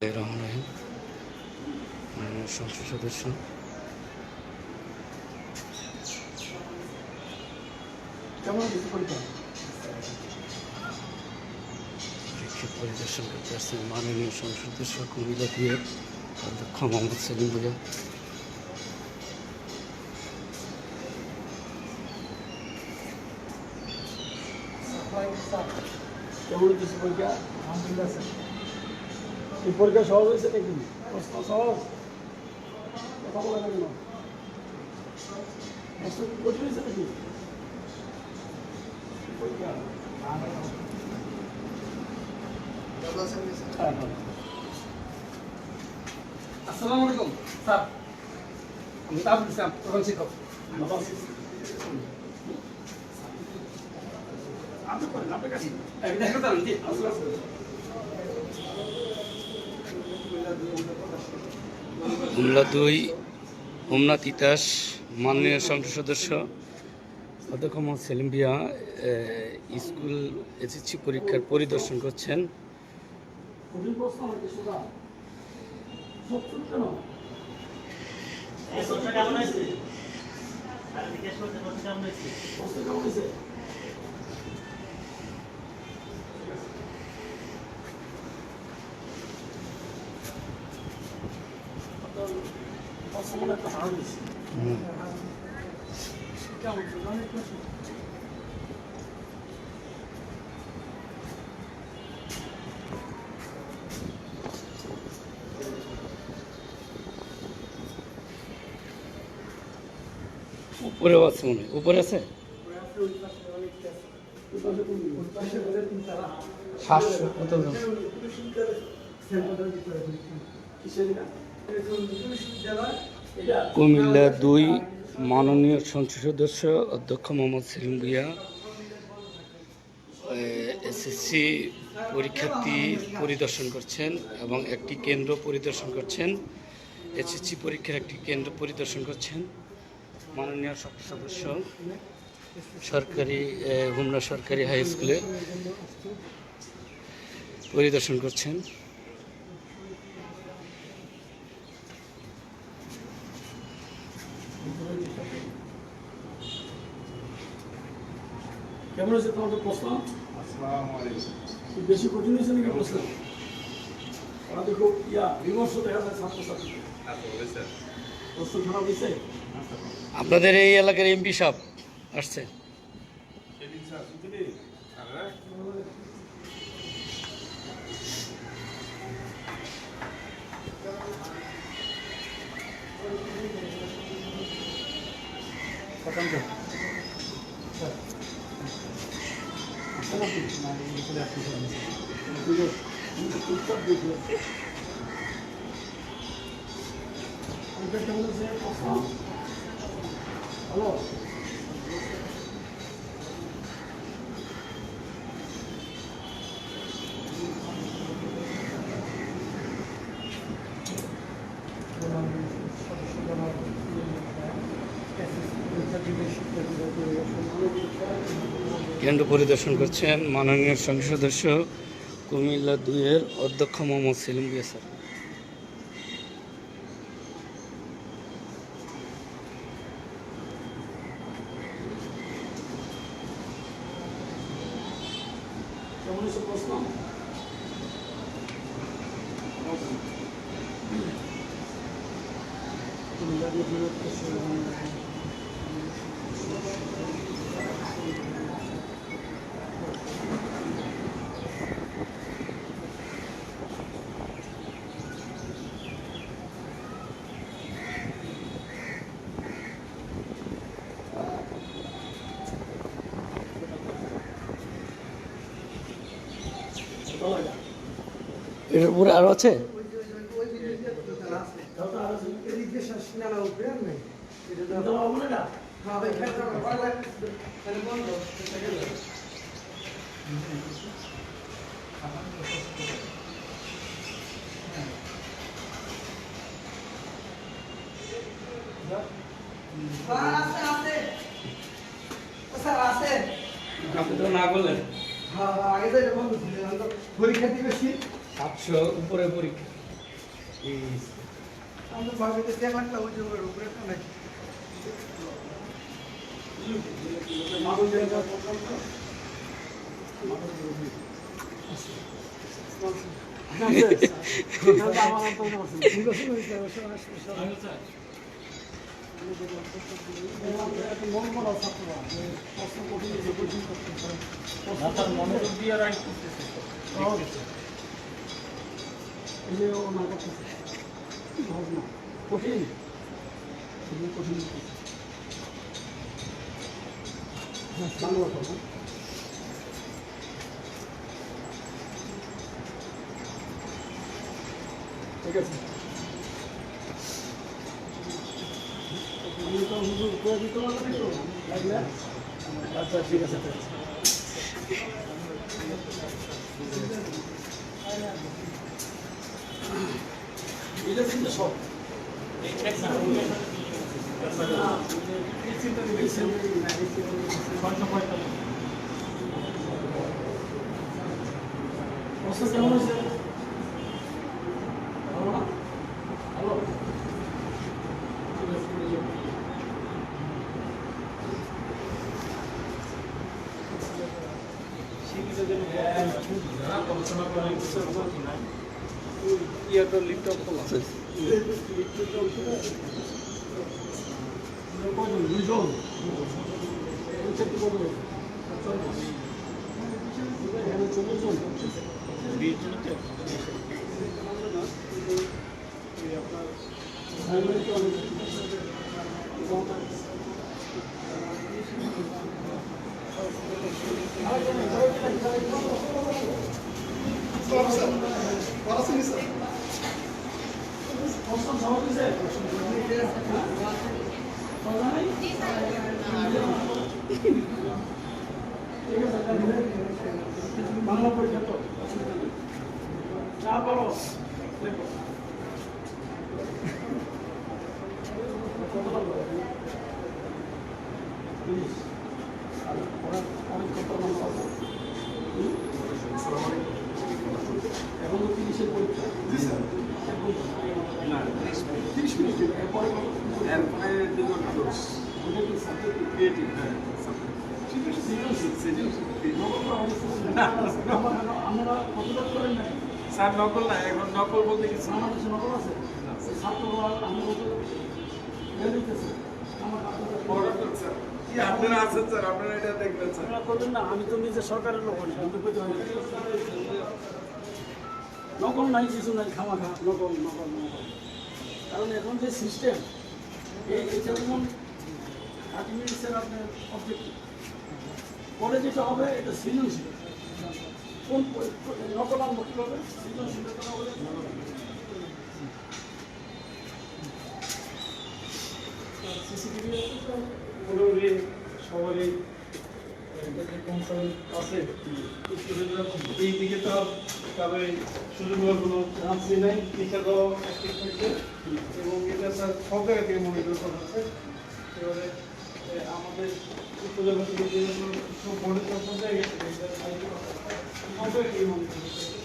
রহমান রহিম সংসদ সদস্য পরিদর্শন করতে আসছেন মাননীয় সংসদ সদস্য কুমিল্লা দিয়ে অধ্যক্ষ মোহাম্মদ সেলিম ভুঁইয়া। কেমন হচ্ছে পরীক্ষা? আলহামদুলিল্লাহ স্যার। এই পরীক্ষা সহজ হয়েছে নাকি? প্রশ্ন সহজ? কথা বলা যাবে না, প্রশ্ন কঠিন হয়েছে নাকি পরীক্ষা? আসসালামু আলাইকুম স্যার, আমি তাবুল ইসলাম, প্রধান শিক্ষক। কুমিল্লা 2 হোমনা তিতাস মাননীয় সংসদ সদস্য অধ্যক্ষ মোহাম্মদ সেলিম ভুঁইয়া স্কুল এসএসসি পরীক্ষার পরিদর্শন করছেন। উপরেও আছে মনে হয়, উপরে আছে 700 কত কুমিল্লা 2 মাননীয় সংসদ সদস্য অধ্যক্ষ মোহাম্মদ সেলিম ভুঁইয়া এসএসসি পরীক্ষার্থী পরিদর্শন করছেন এবং একটি কেন্দ্র পরিদর্শন করছেন। এসএসসি পরীক্ষার একটি কেন্দ্র পরিদর্শন করছেন মাননীয় সংসদ সদস্য সরকারি হোমনা সরকারি হাই স্কুলে পরিদর্শন করছেন। কেমন হয়েছে তোমাদের প্রশ্ন? বেশি কঠিন হয়েছে নাকি প্রশ্ন? ওরা দেখো বিমর্ষ দেখা যায় ছাত্রছাত্রী, প্রশ্ন খারাপ হয়েছে। আপনাদের এই এলাকার এমপি সাহেব আসছে। হ্যালো, কেন্দ্র পরিদর্শন করছেন মাননীয় সংসদ সদস্য কুমিল্লা 2 অধ্যক্ষ মোহাম্মদ সেলিম ভুঁইয়া স্যার। কেমন হয়েছে প্রশ্ন? এর উপরে আরো আছে। আপনি তো না বললেন। আগে তো এরকম পরীক্ষা দিবে 700 উপরে পরীক্ষা। আমাদের ভাবিতে 1 লাখ ওই যে উপরে তো নাই মাগুর জায়গা মনোযোগ দিয়ে রাইট করতেছে কঠিন বাংলা কথা ঠিক আছে আচ্ছা ঠিক আছে এটা কিন্তু সব কেমন হয়েছে ভালো বাংলা পরীক্ষা তো যা বলো এখন তো 30-এর পরীক্ষা 30 মিনিট এরপরে আমরা কতটা করেন না স্যার নকল না এখন নকল বলতে কিছু বাংলাদেশে নকল আছে ছাত্ররা আমি বলতে দিতেছে আমার কি আপনারা আছেন স্যার আপনারা এটা দেখবেন স্যার আপনারা করবেন না আমি তো নিজে সরকারের লোক আমি তো করতে হয় নকল নাই কিছু নাই খামাখা নকল নকল নকল কারণ এখন যে সিস্টেম এটা যেমন 30 মিনিটসের আপনার অবজেক্টিভ পরে যেটা হবে এটা সৃজনশীল কোন নকল আনবো কীভাবে সৃজনশীলতা হবে সিসিটিভি মোটামুটি সবারই আছে এই দিকে তো তবে সুযোগ হওয়ার কোনো চান্সই নাই টিচাররাও অ্যাক্টিভ হয়েছে এবং এটা স্যার সব জায়গা থেকে মনিটর করা হচ্ছে এবারে আমাদের উপজেলা থেকে যে সব বোর্ডের তরফ থেকে সব জায়গায় থেকে মনিটর